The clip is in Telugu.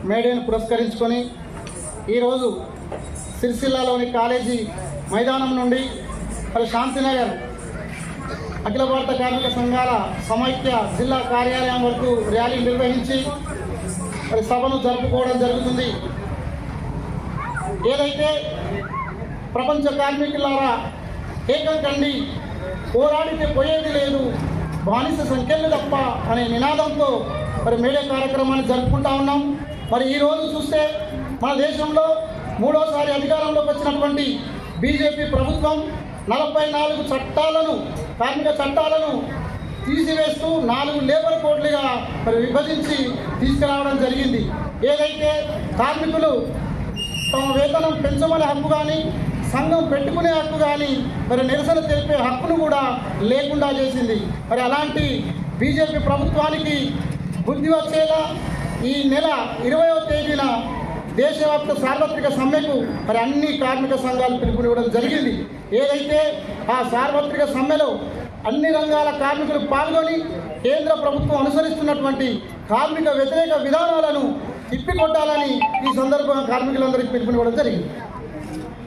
మేడేను పురస్కరించుకొని ఈరోజు సిరిసిల్లాలోని కాలేజీ మైదానం నుండి మరి శాంతినగర్ అఖిల భారత కార్మిక సంఘాల సమైక్య జిల్లా కార్యాలయం వరకు ర్యాలీ నిర్వహించి మరి సభను జరుపుకోవడం జరుగుతుంది. ఏదైతే ప్రపంచ కార్మికులారా ఏకం కండి, పోరాడితే పోయేది లేదు, బానిస సంఖ్యలు తప్ప అనే నినాదంతో మరి మేడే కార్యక్రమాన్ని జరుపుకుంటా ఉన్నాం. మరి ఈరోజు చూస్తే మన దేశంలో మూడోసారి అధికారంలోకి వచ్చినటువంటి బీజేపీ ప్రభుత్వం 44 చట్టాలను, కార్మిక చట్టాలను తీసివేస్తూ 4 లేబర్ కోడ్లుగా మరి విభజించి తీసుకురావడం జరిగింది. ఏదైతే కార్మికులు తమ వేతనం పెంచమనే హక్కు కానీ, సంఘం పెట్టుకునే హక్కు కానీ, మరి నిరసన తెలిపే హక్కును కూడా లేకుండా చేసింది. మరి అలాంటి బీజేపీ ప్రభుత్వానికి బుద్ధి వచ్చేలా ఈ నెల 20వ తేదీన దేశవ్యాప్త సార్వత్రిక సమ్మెకు మరి అన్ని కార్మిక సంఘాలు పిలుపునివ్వడం జరిగింది. ఏదైతే ఆ సార్వత్రిక సమ్మెలో అన్ని రంగాల కార్మికులు పాల్గొని కేంద్ర ప్రభుత్వం అనుసరిస్తున్నటువంటి కార్మిక వ్యతిరేక విధానాలను తిప్పికొట్టాలని ఈ సందర్భంగా కార్మికులందరికీ పిలుపునివ్వడం జరిగింది.